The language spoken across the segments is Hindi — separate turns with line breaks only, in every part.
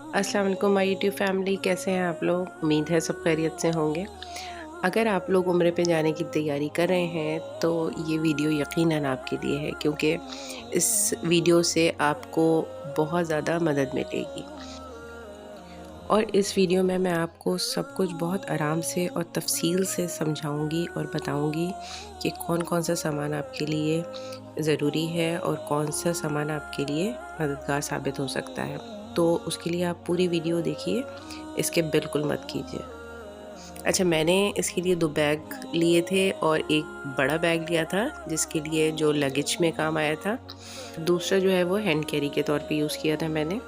अस्सलाम वालेकुम माय यूट्यूब फैमिली, कैसे हैं आप लोग। उम्मीद है सब खैरियत से होंगे। अगर आप लोग उम्रे पे जाने की तैयारी कर रहे हैं तो ये वीडियो यकीनन आपके लिए है, क्योंकि इस वीडियो से आपको बहुत ज़्यादा मदद मिलेगी। और इस वीडियो में मैं आपको सब कुछ बहुत आराम से और तफसील से समझाऊंगी और बताऊंगी कि कौन कौन सा सामान आपके लिए ज़रूरी है और कौन सा सामान आपके लिए मददगार साबित हो सकता है। तो उसके लिए आप पूरी वीडियो देखिए, इसके बिल्कुल मत कीजिए। अच्छा, मैंने इसके लिए 2 बैग लिए थे और एक बड़ा बैग लिया था जिसके लिए जो लगेज में काम आया था। दूसरा जो है वो हैंड कैरी के तौर पे यूज़ किया था मैंने।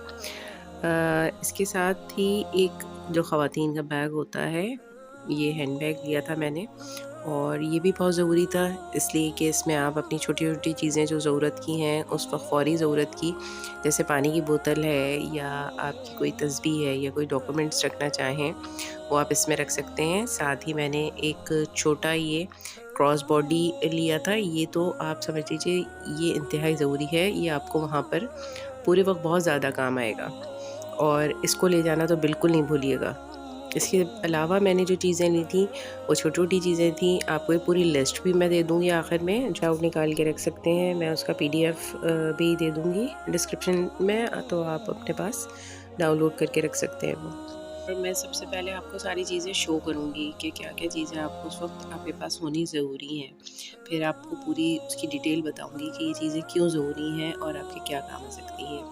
इसके साथ ही एक जो ख़वातीन का बैग होता है, ये हैंड बैग लिया था मैंने। और ये भी बहुत ज़रूरी था, इसलिए कि इसमें आप अपनी छोटी-छोटी चीज़ें जो ज़रूरत की हैं, उस वक़्त फ़ौरी ज़रूरत की, जैसे पानी की बोतल है या आपकी कोई तस्बीह है या कोई डॉक्यूमेंट्स रखना चाहें, वो आप इसमें रख सकते हैं। साथ ही मैंने एक छोटा ये क्रॉस बॉडी लिया था। ये तो आप समझ लीजिए ये इंतहाई ज़रूरी है, ये आपको वहाँ पर पूरे वक़्त बहुत ज़्यादा काम आएगा और इसको ले जाना तो बिल्कुल नहीं भूलिएगा। इसके अलावा मैंने जो चीज़ें ली थी वो छोटी-छोटी चीज़ें थी। आपको ये पूरी लिस्ट भी मैं दे दूँगी आखिर में, जो आप निकाल के रख सकते हैं। मैं उसका पीडीएफ भी दे दूँगी डिस्क्रिप्शन में, तो आप अपने पास डाउनलोड करके रख सकते हैं वो। और मैं सबसे पहले आपको सारी चीज़ें शो करूँगी कि क्या-क्या चीज़ें आपको उस वक़्त आपके पास होनी ज़रूरी हैं। फिर आपको पूरी उसकी डिटेल बताऊँगी कि ये चीज़ें क्यों ज़रूरी हैं और आपके क्या काम आ सकती हैं।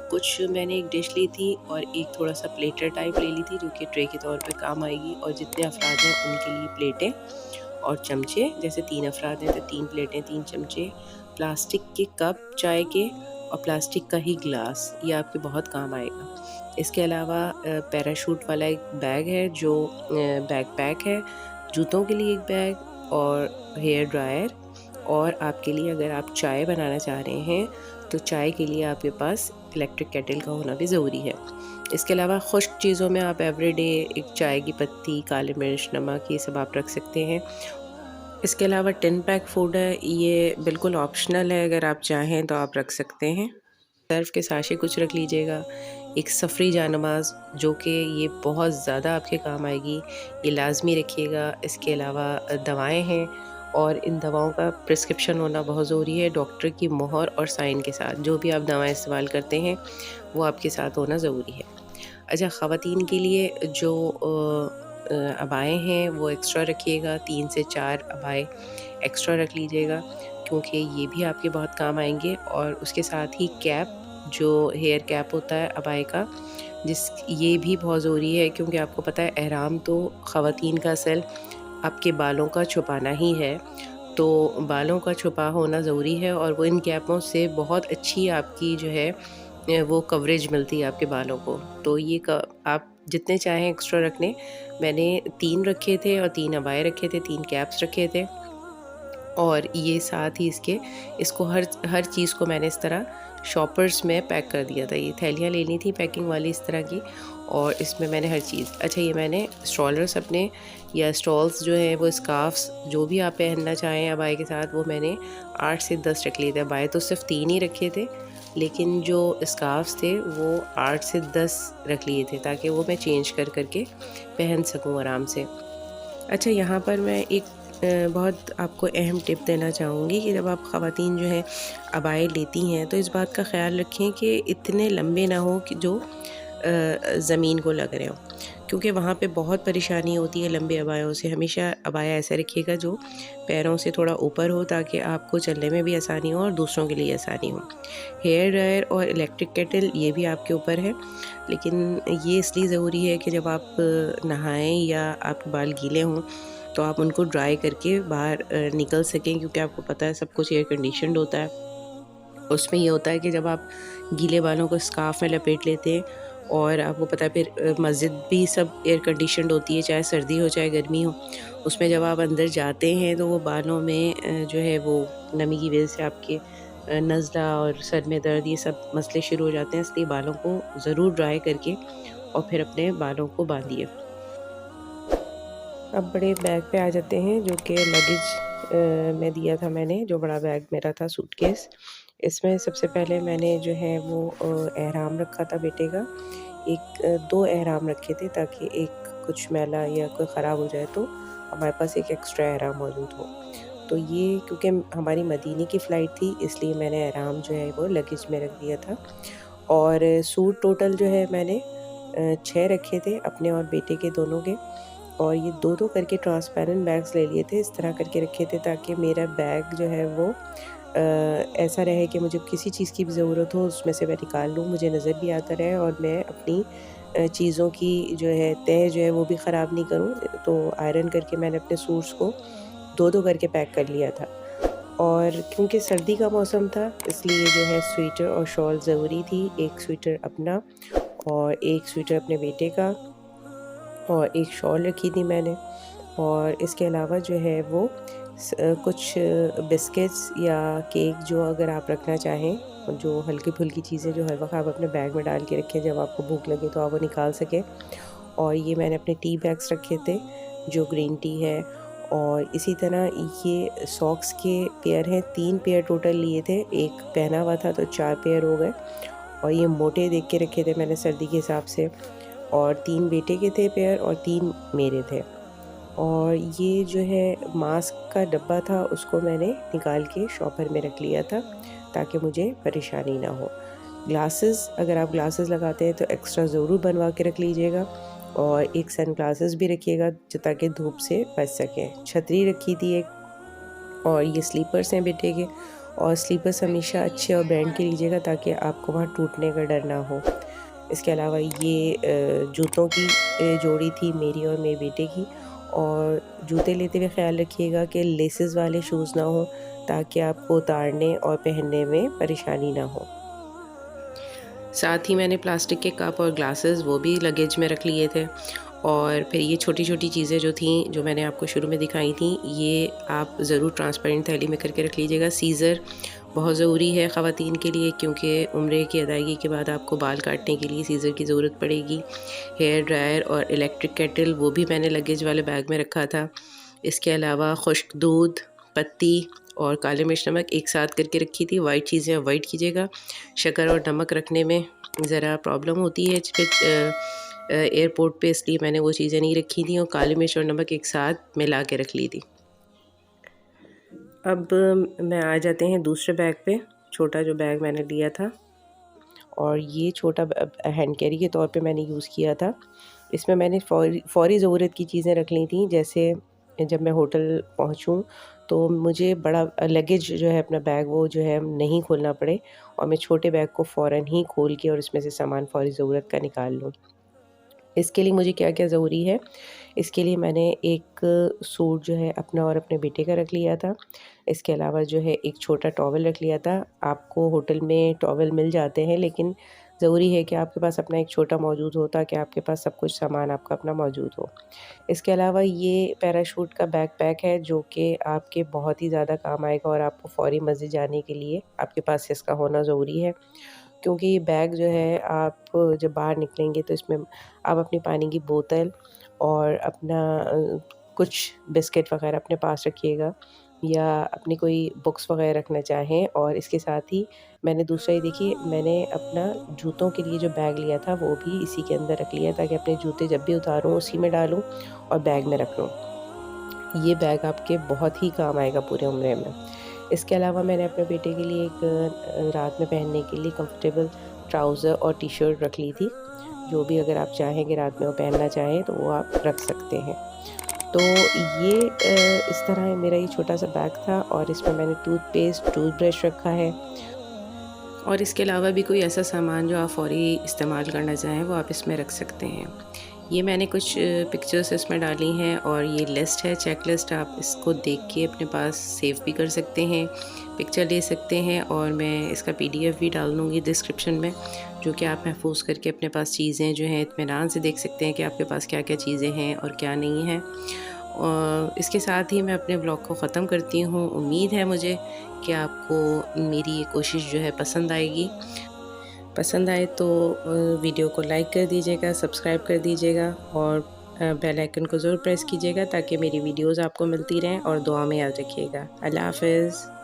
कुछ मैंने एक डिश ली थी और एक थोड़ा-सा प्लेटर टाइप ले ली थी, जो कि ट्रे के तौर पे काम आएगी। और जितने अफ़राद हैं उनके लिए प्लेटें और चमचे, जैसे 3 अफ़राद हैं तो 3 प्लेटें, 3 चमचे, प्लास्टिक के कप चाय के और प्लास्टिक का ही ग्लास, ये आपके बहुत काम आएगा। इसके अलावा पैराशूट वाला एक बैग है जो बैकपैक है, जूतों के लिए एक बैग और हेयर ड्रायर। और आपके लिए अगर आप चाय बनाना चाह रहे हैं तो चाय के लिए आपके पास इलेक्ट्रिक केटल का होना भी ज़रूरी है। इसके अलावा खुश्क चीज़ों में आप एवरीडे एक चाय की पत्ती, काली मिर्च, नमक, ये सब आप रख सकते हैं। इसके अलावा टिन पैक फूड है, ये बिल्कुल ऑप्शनल है, अगर आप चाहें तो आप रख सकते हैं। सर्फ़ के साशे कुछ रख लीजिएगा। एक सफ़री जानमाज़, जो कि ये बहुत ज़्यादा आपके काम आएगी, ये लाज़मी रखिएगा। इसके अलावा दवाएँ हैं और इन दवाओं का प्रिस्क्रिप्शन होना बहुत ज़रूरी है, डॉक्टर की मोहर और साइन के साथ। जो भी आप दवाएँ इस्तेमाल करते हैं वो आपके साथ होना ज़रूरी है। अच्छा, ख़वातीन के लिए जो अबाएँ हैं वो एक्स्ट्रा रखिएगा, 3 से 4 अबाएँ एक्स्ट्रा रख लीजिएगा, क्योंकि ये भी आपके बहुत काम आएँगे। और उसके साथ ही कैप, जो हेयर कैप होता है अबाए का, ये भी बहुत ज़रूरी है, क्योंकि आपको पता है एहराम तो ख़वातीन का असल आपके बालों का छुपाना ही है, तो बालों का छुपा होना ज़रूरी है। और वो इन कैपों से बहुत अच्छी आपकी जो है वो कवरेज मिलती है आपके बालों को। तो ये आप जितने चाहें एक्स्ट्रा रख लें। मैंने 3 रखे थे और 3 अबाए रखे थे, 3 कैप्स रखे थे। और ये साथ ही इसको हर हर चीज़ को मैंने इस तरह शॉपर्स में पैक कर दिया था। ये थैलियाँ लेनी थी पैकिंग वाली इस तरह की, और इसमें मैंने हर चीज़। अच्छा, ये मैंने स्ट्रॉलर्स अपने या स्टॉल्स जो है वो स्कार्फ्स जो भी आप पहनना चाहें अबाए के साथ, वो मैंने 8 से 10 रख लिए थे। अबाए तो सिर्फ 3 ही रखे थे, लेकिन जो स्कार्फ्स थे वो 8 से 10 रख लिए थे, ताकि वो मैं चेंज कर करके पहन सकूँ आराम से। अच्छा, यहाँ पर मैं एक बहुत आपको अहम टिप देना चाहूँगी कि जब आप ख़वातीन जो हैं अबाए लेती हैं, तो इस बात का ख़्याल रखें कि इतने लंबे ना हो कि जो ज़मीन को लग रहे हों, क्योंकि वहाँ पे बहुत परेशानी होती है लंबे अबायों से। हमेशा अबाया ऐसा रखिएगा जो पैरों से थोड़ा ऊपर हो, ताकि आपको चलने में भी आसानी हो और दूसरों के लिए आसानी हो। हेयर ड्रायर और इलेक्ट्रिक केटल, ये भी आपके ऊपर है, लेकिन ये इसलिए ज़रूरी है कि जब आप नहाएं या आपके बाल गीले हों तो आप उनको ड्राई करके बाहर निकल सकें, क्योंकि आपको पता है सब कुछ एयर कंडीशनड होता है। उसमें ये होता है कि जब आप गीले बालों को स्कार्फ में लपेट लेते हैं, और आपको पता है फिर मस्जिद भी सब एयर कंडीशनड होती है, चाहे सर्दी हो चाहे गर्मी हो। उसमें जब आप अंदर जाते हैं तो वो बालों में जो है वो नमी की वजह से आपके नज़ला और सर में दर्द, ये सब मसले शुरू हो जाते हैं। इसलिए बालों को ज़रूर ड्राई करके और फिर अपने बालों को बांधिए। अब बड़े बैग पे आ जाते हैं, जो कि लगेज में दिया था मैंने, जो बड़ा बैग मेरा था सूटकेस। इसमें सबसे पहले मैंने जो है वो एहराम रखा था बेटे का। दो एहराम रखे थे ताकि एक कुछ मैला या कोई ख़राब हो जाए तो हमारे पास एक एक्स्ट्रा एहराम मौजूद हो। तो ये क्योंकि हमारी मदीने की फ़्लाइट थी इसलिए मैंने एहराम जो है वो लगेज में रख दिया था। और सूट टोटल जो है मैंने 6 रखे थे अपने और बेटे के दोनों के। और ये 2-2 करके ट्रांसपेरेंट बैग्स ले लिए थे, इस तरह करके रखे थे ताकि मेरा बैग जो है वो ऐसा रहे कि मुझे किसी चीज़ की भी ज़रूरत हो उसमें से मैं निकाल लूँ, मुझे नज़र भी आता रहे और मैं अपनी चीज़ों की जो है तह जो है वो भी ख़राब नहीं करूँ। तो आयरन करके मैंने अपने सूट्स को 2-2 करके पैक कर लिया था। और क्योंकि सर्दी का मौसम था इसलिए जो है स्वेटर और शॉल ज़रूरी थी। एक स्वेटर अपना और एक स्वेटर अपने बेटे का और एक शॉल रखी थी मैंने। और इसके अलावा जो है वो कुछ बिस्किट्स या केक जो अगर आप रखना चाहें, जो हल्की-फुल्की चीज़ें जो हर वक़्त आप अपने बैग में डाल के रखें, जब आपको भूख लगे तो आप वो निकाल सकें। और ये मैंने अपने टी बैग्स रखे थे, जो ग्रीन टी है। और इसी तरह ये सॉक्स के पेयर हैं, 3 पेयर टोटल लिए थे, 1 पहना हुआ था तो 4 पेयर हो गए। और ये मोटे देख के रखे थे मैंने सर्दी के हिसाब से। और 3 बेटे के थे पेयर और 3 मेरे थे। और ये जो है मास्क का डब्बा था उसको मैंने निकाल के शॉपर में रख लिया था ताकि मुझे परेशानी ना हो। ग्लासेस, अगर आप ग्लासेस लगाते हैं तो एक्स्ट्रा ज़रूर बनवा के रख लीजिएगा। और एक सन ग्लासेस भी रखिएगा जो ताकि धूप से बच सकें। छतरी रखी थी एक। और ये स्लीपर्स हैं बेटे के। और स्लीपर्स हमेशा अच्छे और ब्रांड के लीजिएगा ताकि आपको वहाँ टूटने का डर ना हो। इसके अलावा ये जूतों की जोड़ी थी मेरी और मेरे बेटे की। और जूते लेते हुए ख़्याल रखिएगा कि लेसेस वाले शूज़ ना हो ताकि आपको उतारने और पहनने में परेशानी ना हो। साथ ही मैंने प्लास्टिक के कप और ग्लासेस वो भी लगेज में रख लिए थे। और फिर ये छोटी-छोटी चीज़ें जो थीं, जो मैंने आपको शुरू में दिखाई थी, ये आप ज़रूर ट्रांसपेरेंट थैली में करके रख लीजिएगा। सीज़र बहुत ज़रूरी है ख़वातीन के लिए क्योंकि उम्रे की अदायगी के बाद आपको बाल काटने के लिए सीज़र की ज़रूरत पड़ेगी। हेयर ड्रायर और इलेक्ट्रिक केटल वो भी मैंने लगेज वाले बैग में रखा था। इसके अलावा खुश्क दूध, पत्ती और काली मिर्च नमक एक साथ करके रखी थी। वाइट चीज़ें अवॉइड कीजिएगा। शक्कर और नमक रखने में ज़रा प्रॉब्लम होती है फिर एयरपोर्ट पे, इसलिए मैंने वो चीज़ें नहीं रखी थी और काली मिर्च और नमक एक साथ मिला के रख ली थी। अब मैं आ जाते हैं दूसरे बैग पे, छोटा जो बैग मैंने लिया था। और ये छोटा हैंड कैरी के तौर पे मैंने यूज़ किया था। इसमें मैंने फ़ौरी ज़रूरत की चीज़ें रख ली थी, जैसे जब मैं होटल पहुँचूँ तो मुझे बड़ा लगेज जो है अपना बैग वो जो है नहीं खोलना पड़े और मैं छोटे बैग को फ़ौरन ही खोल के और इसमें से सामान फ़ौरी ज़रूरत का निकाल लूँ। इसके लिए मुझे क्या-क्या ज़रूरी है, इसके लिए मैंने एक सूट जो है अपना और अपने बेटे का रख लिया था। इसके अलावा जो है एक छोटा टॉवल रख लिया था। आपको होटल में टॉवल मिल जाते हैं लेकिन ज़रूरी है कि आपके पास अपना एक छोटा मौजूद हो ताकि आपके पास सब कुछ सामान आपका अपना मौजूद हो। इसके अलावा ये पैराशूट का बैकपैक है जो कि आपके बहुत ही ज़्यादा काम आएगा और आपको फ़ौरी मस्जिद जाने के लिए आपके पास इसका होना ज़रूरी है। क्योंकि ये बैग जो है आप जब बाहर निकलेंगे तो इसमें आप अपनी पानी की बोतल और अपना कुछ बिस्किट वग़ैरह अपने पास रखिएगा या अपनी कोई बुक्स वग़ैरह रखना चाहें। और इसके साथ ही मैंने दूसरा ये देखिए मैंने अपना जूतों के लिए जो बैग लिया था वो भी इसी के अंदर रख लिया ताकि अपने जूते जब भी उतारूँ उसी में डालूँ और बैग में रख लूँ। ये बैग आपके बहुत ही काम आएगा पूरे उम्रे में। इसके अलावा मैंने अपने बेटे के लिए एक रात में पहनने के लिए कंफर्टेबल ट्राउज़र और टी-शर्ट रख ली थी, जो भी अगर आप चाहें कि रात में वो पहनना चाहें तो वो आप रख सकते हैं। तो ये इस तरह मेरा ये छोटा-सा बैग था और इसमें मैंने टूथपेस्ट, टूथब्रश रखा है। और इसके अलावा भी कोई ऐसा सामान जो आप फ़ौरी इस्तेमाल करना चाहें वो आप इसमें रख सकते हैं। ये मैंने कुछ पिक्चर्स इसमें डाली हैं और ये लिस्ट है, चेक लिस्ट, आप इसको देख के अपने पास सेव भी कर सकते हैं, पिक्चर ले सकते हैं और मैं इसका PDF भी डाल दूँगी डिस्क्रिप्शन में, जो कि आप महफूज करके अपने पास चीज़ें जो हैं इत्मीनान से देख सकते हैं कि आपके पास क्या-क्या चीज़ें हैं और क्या नहीं हैं। और इसके साथ ही मैं अपने ब्लॉग को ख़त्म करती हूँ। उम्मीद है मुझे कि आपको मेरी ये कोशिश जो है पसंद आएगी। पसंद आए तो वीडियो को लाइक कर दीजिएगा, सब्सक्राइब कर दीजिएगा और बेल आइकन को ज़रूर प्रेस कीजिएगा ताकि मेरी वीडियोज़ आपको मिलती रहें और दुआ में याद रखिएगा। अल्लाह हाफ़िज़।